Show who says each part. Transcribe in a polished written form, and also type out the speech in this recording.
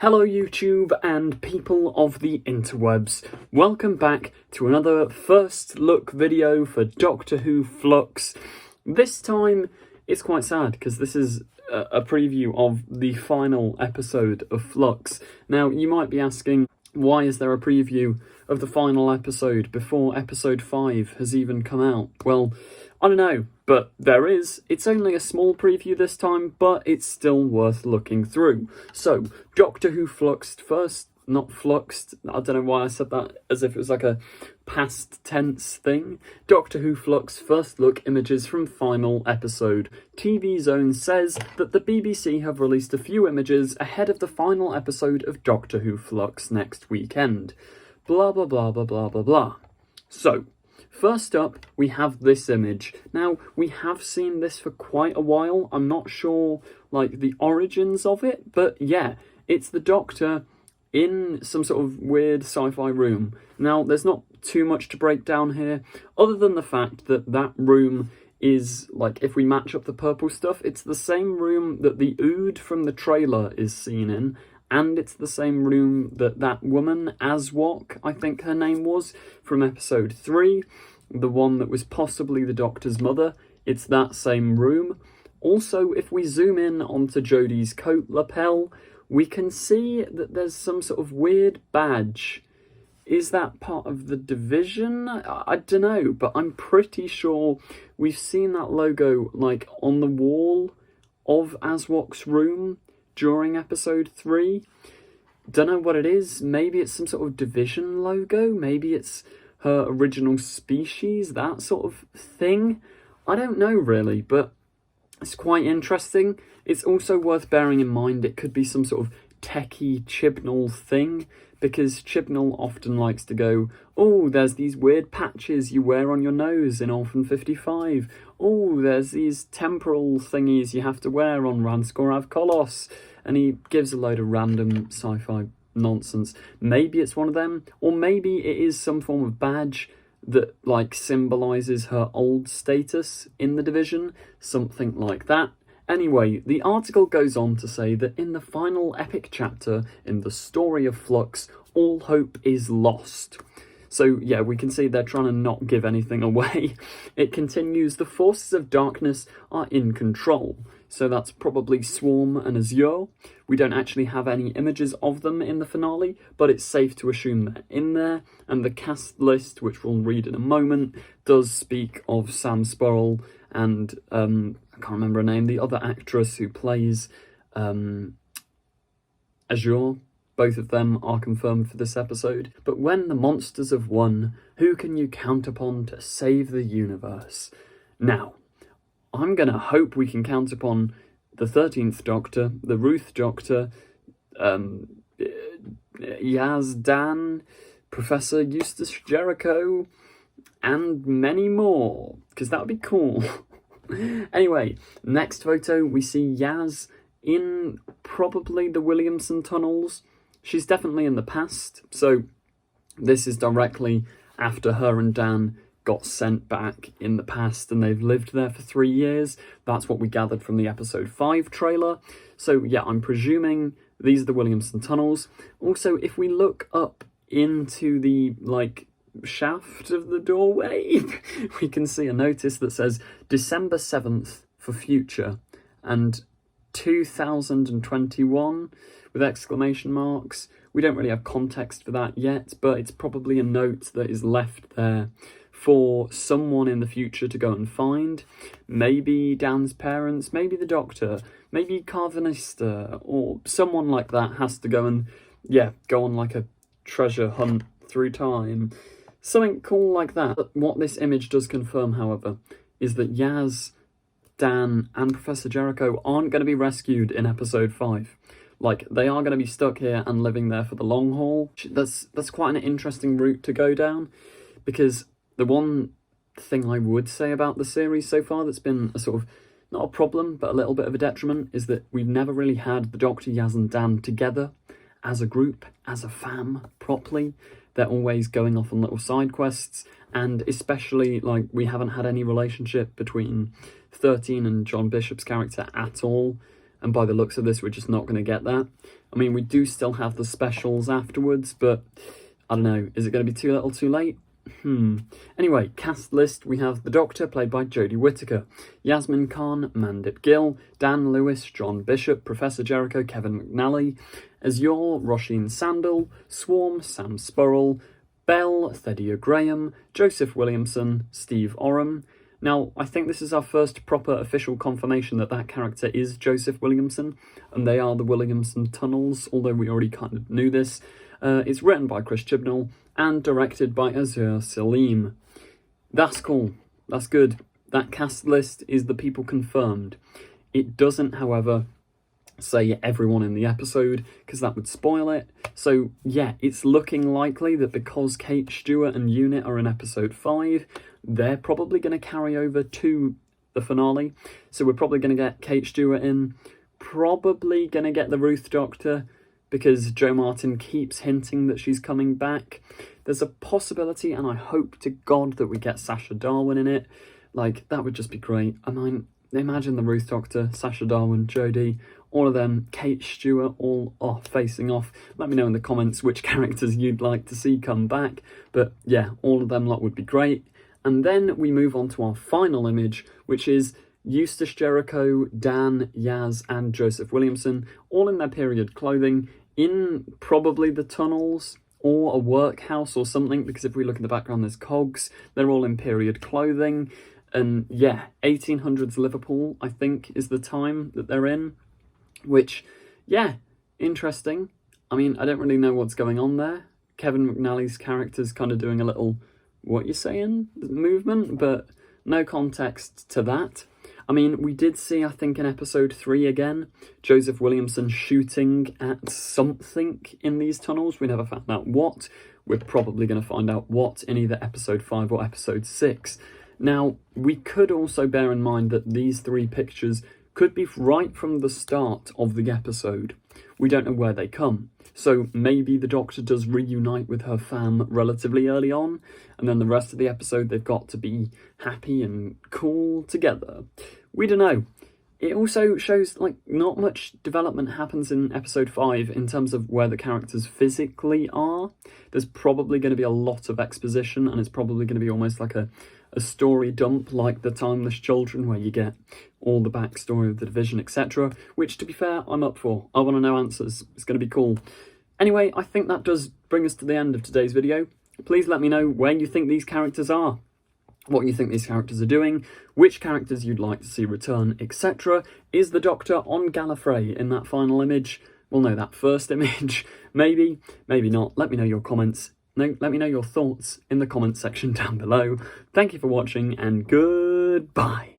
Speaker 1: Hello YouTube and people of the interwebs, welcome back to another first look video for Doctor Who Flux. This time it's quite sad because this is a preview of the final episode of Flux. Now you might be asking, why is there a preview of the final episode before episode 5 has even come out? Well, I don't know, but there is. It's only a small preview this time, but it's still worth looking through. So, Doctor Who Fluxed first, not Fluxed. I don't know why I said that as if it was like a past tense thing. Doctor Who Flux first look images from final episode. TV Zone says that the BBC have released a few images ahead of the final episode of Doctor Who Flux next weekend. Blah blah blah blah blah blah blah. So, first up, we have this image. Now, we have seen this for quite a while. I'm not sure, like, the origins of it, but yeah, it's the Doctor in some sort of weird sci-fi room. Now, there's not too much to break down here, other than the fact that that room is, like, if we match up the purple stuff, it's the same room that the Ood from the trailer is seen in, and it's the same room that that woman, Aswok, I think her name was, from episode 3, the one that was possibly the Doctor's mother, it's that same room. Also, if we zoom in onto Jodie's coat lapel, we can see that there's some sort of weird badge. Is that part of the division? I don't know, but I'm pretty sure we've seen that logo, like, on the wall of Aswok's room during episode 3. Don't know what it is. Maybe it's some sort of division logo. Maybe it's her original species, that sort of thing. I don't know really, but it's quite interesting. It's also worth bearing in mind it could be some sort of techie Chibnall thing, because Chibnall often likes to go, oh, there's these weird patches you wear on your nose in Orphan 55. Oh, there's these temporal thingies you have to wear on Ranskorav Kolos. And he gives a load of random sci-fi nonsense. Maybe it's one of them, or maybe it is some form of badge that, like, symbolises her old status in the division, something like that. Anyway, the article goes on to say that in the final epic chapter in the story of Flux, all hope is lost. So, yeah, we can see they're trying to not give anything away. It continues, the forces of darkness are in control. So that's probably Swarm and Azure. We don't actually have any images of them in the finale, but it's safe to assume they're in there. And the cast list, which we'll read in a moment, does speak of Sam Spurrell and, I can't remember her name, the other actress who plays Azure. Both of them are confirmed for this episode. But when the monsters have won, who can you count upon to save the universe? Now, I'm going to hope we can count upon the 13th Doctor, the Ruth Doctor, Yaz Dan, Professor Eustace Jericho, and many more, because that would be cool. Anyway, next photo, we see Yaz in probably the Williamson Tunnels. She's definitely in the past, so this is directly after her and Dan got sent back in the past and they've lived there for 3 years. That's what we gathered from the episode 5 trailer. So yeah, I'm presuming these are the Williamson Tunnels. Also, if we look up into the, like, shaft of the doorway, we can see a notice that says December 7th for future and 2021 with exclamation marks. We don't really have context for that yet, but it's probably a note that is left there for someone in the future to go and find. Maybe Dan's parents, maybe the Doctor, maybe Carvanista, or someone like that has to go and, yeah, go on like a treasure hunt through time. Something cool like that. But what this image does confirm, however, is that Yaz, Dan, and Professor Jericho aren't going to be rescued in episode 5. Like, they are going to be stuck here and living there for the long haul. That's quite an interesting route to go down, because the one thing I would say about the series so far that's been a sort of, not a problem, but a little bit of a detriment, is that we've never really had the Doctor, Yaz and Dan together as a group, as a fam, properly. They're always going off on little side quests, and especially, like, we haven't had any relationship between 13 and John Bishop's character at all. And by the looks of this, we're just not going to get that. I mean, we do still have the specials afterwards, but I don't know, is it going to be too little too late? Anyway, cast list, we have the Doctor, played by Jodie Whittaker, Yasmin Khan, Mandip Gill, Dan Lewis, John Bishop, Professor Jericho, Kevin McNally, Azure, Roisin Sandel, Swarm, Sam Spurrell, Bell, Thedia Graham, Joseph Williamson, Steve Oram. Now, I think this is our first proper official confirmation that that character is Joseph Williamson, and they are the Williamson Tunnels, although we already kind of knew this. It's written by Chris Chibnall and directed by Azur Salim. That's cool. That's good. That cast list is the people confirmed. It doesn't, however, say everyone in the episode, because that would spoil it. So, yeah, it's looking likely that because Kate Stewart and Unit are in episode 5, they're probably going to carry over to the finale. So we're probably going to get Kate Stewart in, probably going to get the Ruth Doctor, because Joe Martin keeps hinting that she's coming back. There's a possibility, and I hope to God that we get Sacha Darwin in it. Like, that would just be great. I mean, imagine the Ruth Doctor, Sacha Darwin, Jodie, all of them, Kate Stewart, all facing off. Let me know in the comments which characters you'd like to see come back. But yeah, all of them lot would be great. And then we move on to our final image, which is Eustace Jericho, Dan, Yaz, and Joseph Williamson, all in their period clothing, in probably the tunnels or a workhouse or something, because if we look in the background, there's cogs. They're all in period clothing. And yeah, 1800s Liverpool, I think, is the time that they're in, which, yeah, interesting. I mean, I don't really know what's going on there. Kevin McNally's character's kind of doing a little, what you saying, movement, but no context to that. I mean, we did see, I think, in episode 3 again, Joseph Williamson shooting at something in these tunnels. We never found out what. We're probably going to find out what in either episode 5 or episode 6. Now, we could also bear in mind that these 3 pictures could be right from the start of the episode. We don't know where they come. So maybe the Doctor does reunite with her fam relatively early on, and then the rest of the episode they've got to be happy and cool together. We don't know. It also shows, like, not much development happens in episode 5 in terms of where the characters physically are. There's probably going to be a lot of exposition, and it's probably going to be almost like a story dump like The Timeless Children, where you get all the backstory of the Division, etc. Which, to be fair, I'm up for. I want to know answers. It's going to be cool. Anyway, I think that does bring us to the end of today's video. Please let me know where you think these characters are, what you think these characters are doing, which characters you'd like to see return, etc. Is the Doctor on Gallifrey in that final image? Well, no, that first image. Maybe, maybe not. Let me know your comments. No, let me know your thoughts in the comments section down below. Thank you for watching, and goodbye.